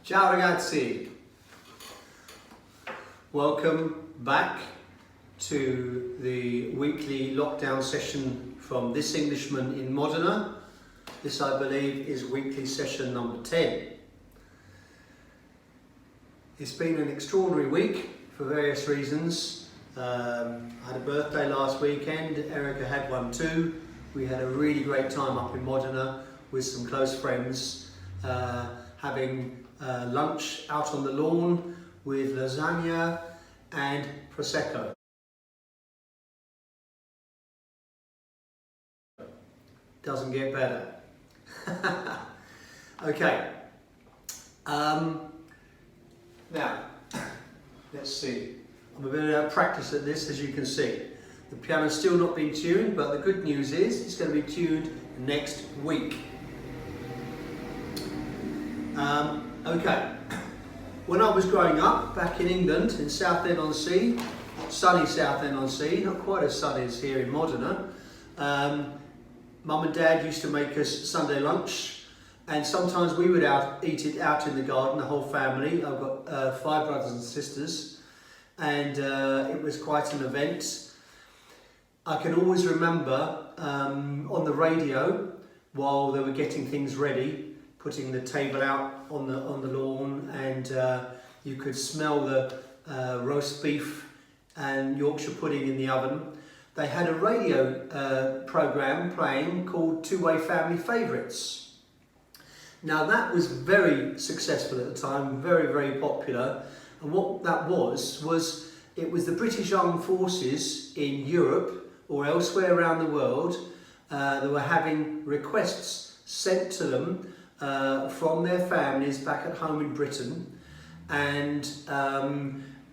Ciao ragazzi, welcome back to the weekly lockdown session from this Englishman in Modena. This, I believe, is weekly session number 10. It's been an extraordinary week for various reasons. I had a birthday last weekend, Erica had one too. We had a really great time up in Modena with some close friends, having lunch out on the lawn with lasagna and prosecco. Doesn't get better. Okay. Now, let's see. I'm a bit out of practice at this, as you can see. The piano's still not been tuned, but the good news is it's going to be tuned next week. Okay. When I was growing up back in England, in Southend-on-Sea, sunny Southend-on-Sea, not quite as sunny as here in Modena, Mum and Dad used to make us Sunday lunch, and sometimes we would eat it out in the garden, the whole family. I've got 5 brothers and sisters, and it was quite an event. I can always remember on the radio, while they were getting things ready, putting the table out on the lawn, and you could smell the roast beef and Yorkshire pudding in the oven. They had a radio program playing called Two-Way Family Favourites. Now that was very successful at the time, very, very popular. And what that was it was the British Armed Forces in Europe or elsewhere around the world that were having requests sent to them from their families back at home in Britain, and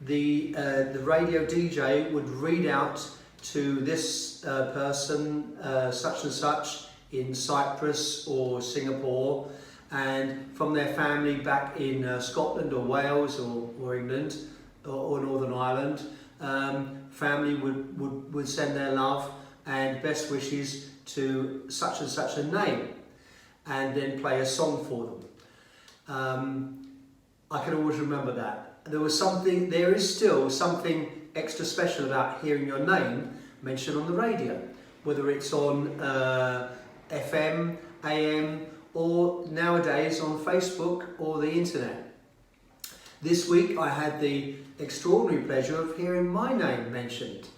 the radio DJ would read out to this person such and such in Cyprus or Singapore, and from their family back in Scotland or Wales or England or Northern Ireland, family would send their love and best wishes to such and such a name, and then play a song for them. I can always remember that. There is still something extra special about hearing your name mentioned on the radio, whether it's on FM, AM, or nowadays on Facebook or the internet. This week I had the extraordinary pleasure of hearing my name mentioned.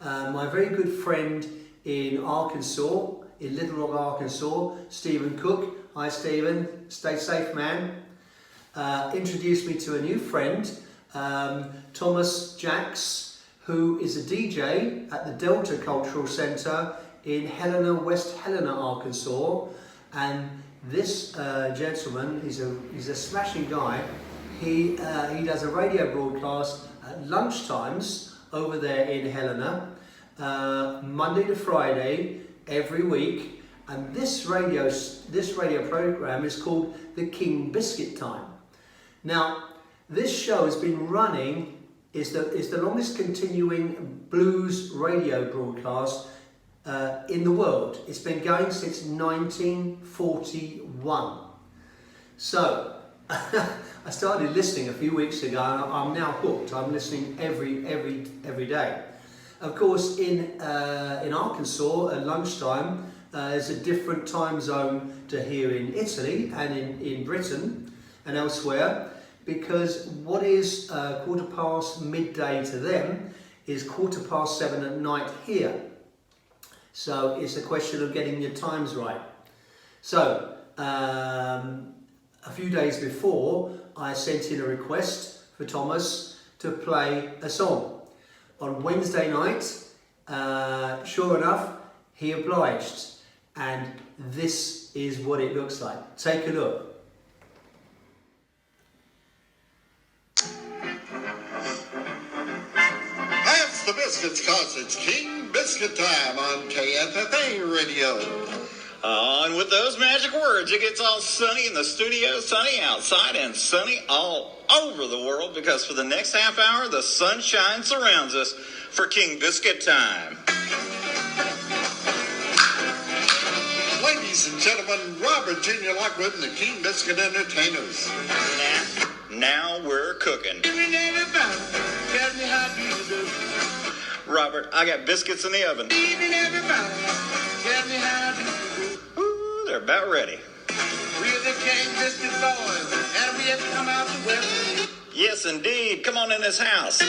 My very good friend in Arkansas, in Little Rock, Arkansas, Stephen Cook. Hi Stephen, stay safe man. Introduced me to a new friend, Thomas Jacques, who is a DJ at the Delta Cultural Centre in Helena, West Helena, Arkansas. And this gentleman, he's a smashing guy. He does a radio broadcast at lunchtimes over there in Helena, Monday to Friday, every week, and this radio program is called the King Biscuit Time. Now, this show has been running, is the longest continuing blues radio broadcast in the world. It's been going since 1941. So, I started listening a few weeks ago, and I'm now hooked. I'm listening every day. Of course, in Arkansas at lunchtime, there's a different time zone to here in Italy and in Britain and elsewhere, because what is 7:15 midday to them is 7:15 at night here. So it's a question of getting your times right. So a few days before, I sent in a request for Thomas to play a song. On Wednesday night, sure enough, he obliged, and this is what it looks like. Take a look. That's the Biscuits, cause it's King Biscuit time on KFFA Radio. And with those magic words, it gets all sunny in the studio, sunny outside, and sunny all over the world, because for the next half hour, the sunshine surrounds us for King Biscuit time. Ladies and gentlemen, Robert Jr. Lockwood and the King Biscuit Entertainers. Yeah. Now we're cooking. Robert, I got biscuits in the oven. Ooh, they're about ready. We're the King Biscuit boys, and we have come out to west. Yes, indeed. Come on in this house.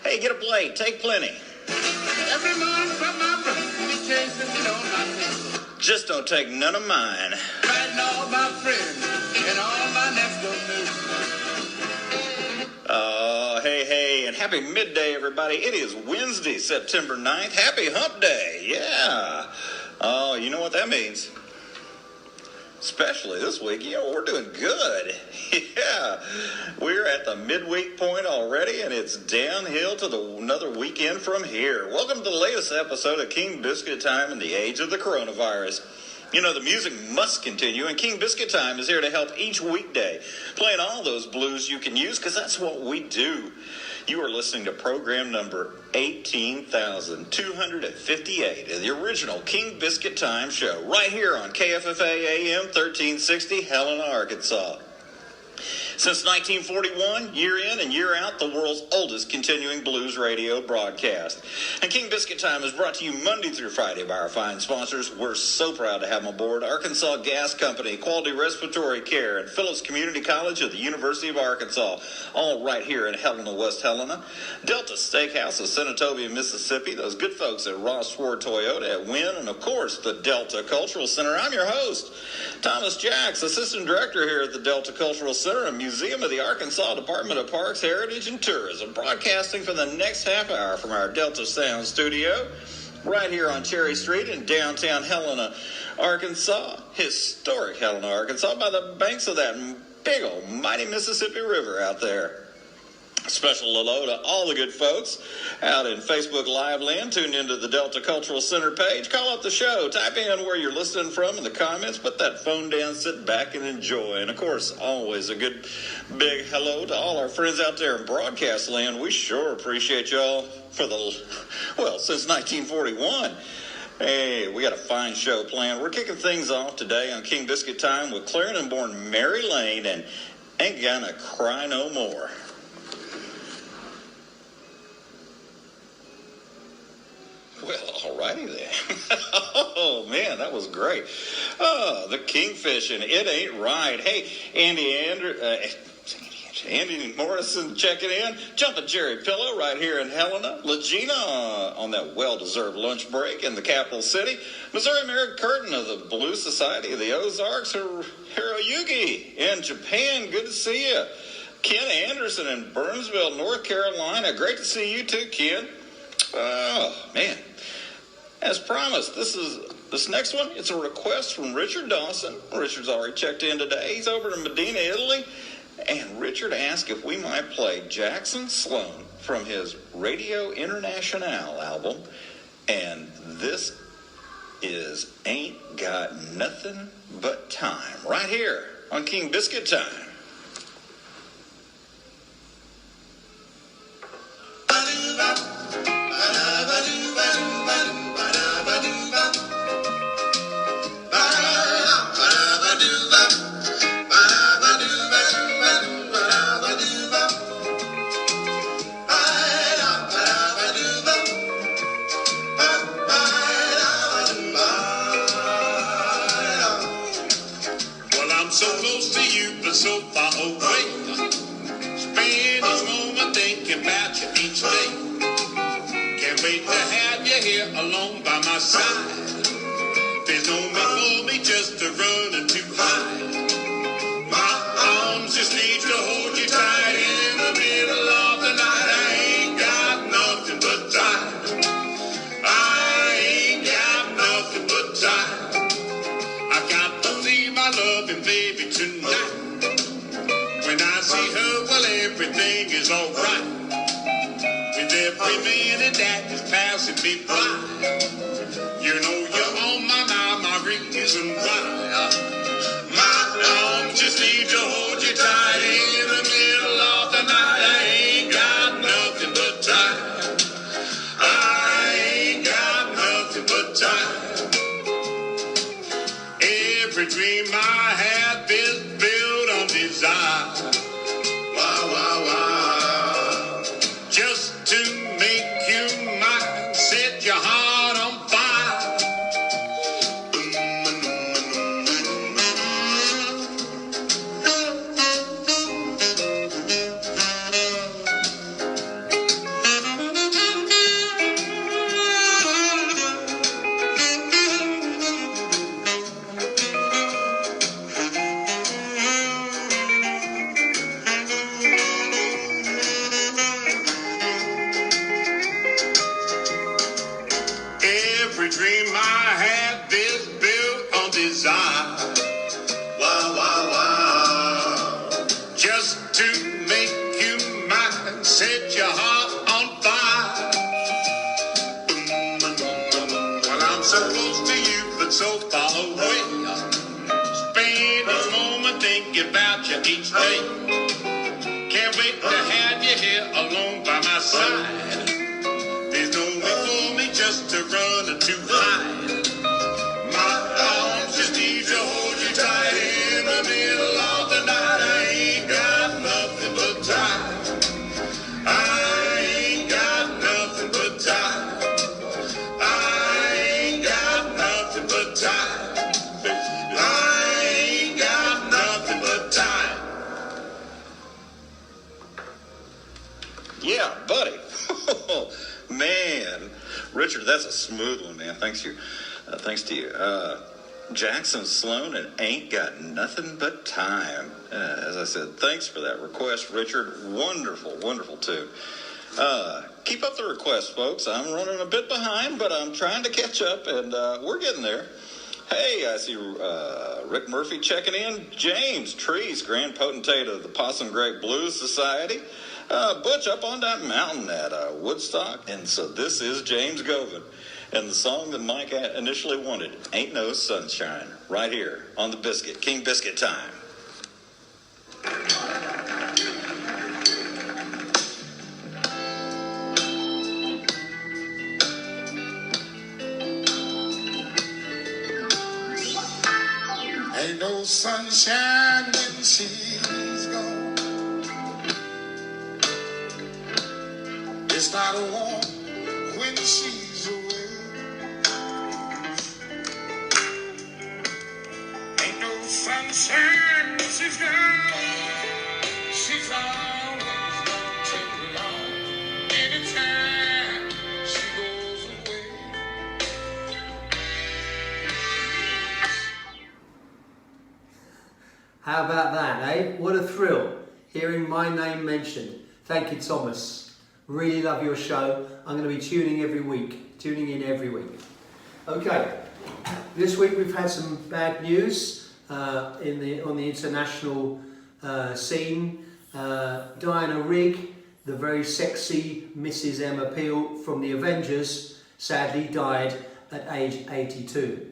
Hey, get a plate. Take plenty. Every morning from my breath, Just don't take none of mine. fighting all my friends and all my next door neighbors. Hey, and happy midday, everybody. It is Wednesday, September 9th. Happy hump day. Yeah. Oh, you know what that means. Especially this week, we're doing good. Yeah, we're at the midweek point already, and it's downhill to another weekend from here. Welcome to the latest episode of King Biscuit Time in the age of the coronavirus. You know, the music must continue, and King Biscuit Time is here to help each weekday, playing all those blues you can use, because that's what we do. You are listening to program number 18,258 of the original King Biscuit Time show, right here on KFFA AM 1360, Helena, Arkansas. Since 1941, year in and year out, the world's oldest continuing blues radio broadcast. And King Biscuit Time is brought to you Monday through Friday by our fine sponsors. We're so proud to have them aboard: Arkansas Gas Company, Quality Respiratory Care, and Phillips Community College of the University of Arkansas, all right here in Helena, West Helena. Delta Steakhouse of Senatobia, Mississippi, those good folks at Ross Ford Toyota at Wynn, and of course, the Delta Cultural Center. I'm your host, Thomas Jacques, Assistant Director here at the Delta Cultural Center and Museum of the Arkansas Department of Parks, Heritage, and Tourism, broadcasting for the next half hour from our Delta Sound studio, right here on Cherry Street in downtown Helena, Arkansas, historic Helena, Arkansas, by the banks of that big old mighty Mississippi River out there. Special hello to all the good folks out in Facebook Live land, tuned into the Delta Cultural Center page. Call up the show, type in where you're listening from in the comments, put that phone down, sit back and enjoy. And of course, always a good big hello to all our friends out there in broadcast land. We sure appreciate y'all since 1941. Hey, we got a fine show planned. We're kicking things off today on King Biscuit Time with Clarendon-born Mary Lane and Ain't Gonna Cry No More. Well, alrighty then. Oh, man, that was great. Oh, the Kingfish and It Ain't Right. Hey, Andy Morrison checking in. Jumping Jerry Pillow right here in Helena. Legina on that well-deserved lunch break in the capital city. Missouri Mary Curtin of the Blues Society of the Ozarks. Hiroyuki in Japan. Good to see you. Ken Anderson in Burnsville, North Carolina. Great to see you too, Ken. Oh, man. As promised, this next one, it's a request from Richard Dawson. Richard's already checked in today. He's over in Medina, Italy. And Richard asked if we might play Jackson Sloan from his Radio Internationale album. And this is Ain't Got Nothing But Time, right here on King Biscuit Time. So far away, spend each moment thinking about you each day. Can't wait to have you here alone by my side. There's no need for me just to run and to hide. My arms just need to hold you tight in the middle of the night. I ain't got nothing but time. I ain't got nothing but time. I got to see my loving baby tonight. When I see her, well, everything is alright. With every minute that is passing me by, you know you're on my mind, my reason why. My arms just need to hold you tight in the middle of the night. I ain't got nothing but time. I ain't got nothing but time. Every dream I had been Every dream I had is built on desire. Wow, wow, wow. Just to make you mine, set your heart on fire. Well, I'm so close to you, but so far away. Spend a moment thinking about you each day. Can't wait to have you here alone by my side. There's no way for me just to run or to hide. My arms just need to hold you tight in the middle of the night. I ain't got nothing but time. I ain't got nothing but time. I ain't got nothing but time. I ain't got nothing but time. Yeah, buddy. Man, Richard, that's a smooth one, man. Thanks to you. Jackson Sloan and Ain't Got Nothing But Time. As I said, thanks for that request, Richard. Wonderful, wonderful tune. Keep up the requests, folks. I'm running a bit behind, but I'm trying to catch up, and we're getting there. Hey, I see Rick Murphy checking in. James Trees, Grand Potentate of the Possum Grape Blues Society. Butch up on that mountain at Woodstock. And so this is James Govan. And the song that Mike initially wanted, Ain't No Sunshine, right here on the Biscuit. King Biscuit time. Ain't no sunshine when she's gone. It's not warm when she's away. Ain't no sunshine when she's gone. She's always gone too long. Anytime she goes away. How about that, eh? What a thrill, hearing my name mentioned. Thank you, Thomas. Really love your show. I'm going to be tuning in every week. Okay, this week we've had some bad news on the international scene. Diana Rigg, the very sexy Mrs. Emma Peel from the Avengers, sadly died at age 82.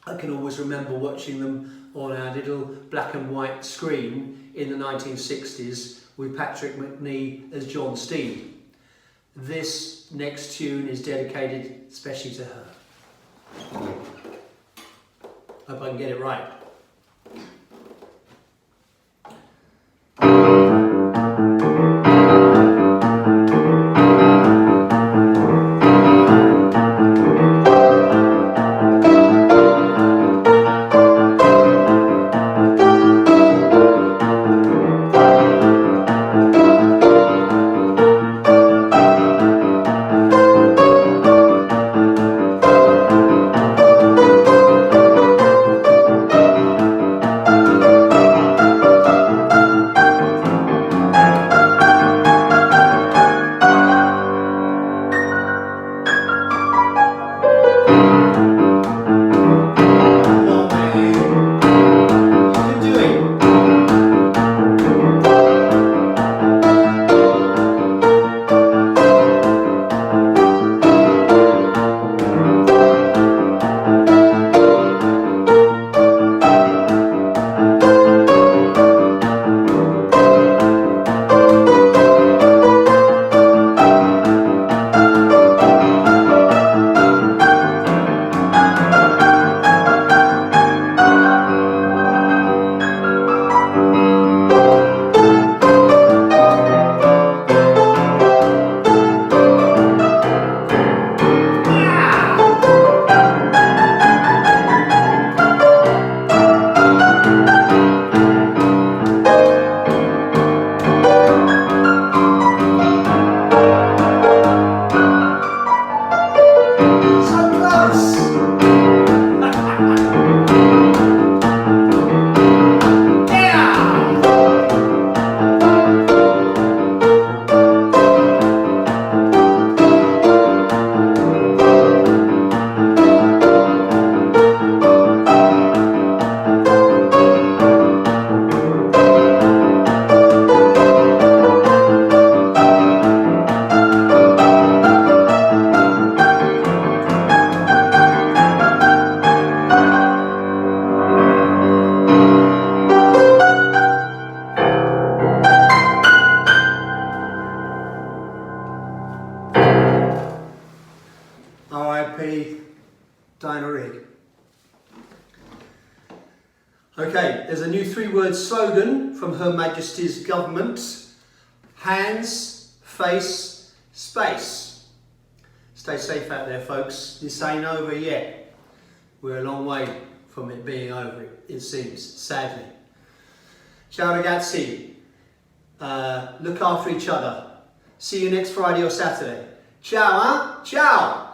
I can always remember watching them on our little black and white screen in the 1960s with Patrick Macnee as John Steed. This next tune is dedicated especially to her. Hope I can get it right. R.I.P. Diana Rigg. Okay, there's a new 3-word slogan from Her Majesty's government. Hands, face, space. Stay safe out there, folks. This ain't over yet. We're a long way from it being over, it seems, sadly. Ciao ragazzi. Look after each other. See you next Friday or Saturday. Ciao, huh? Ciao!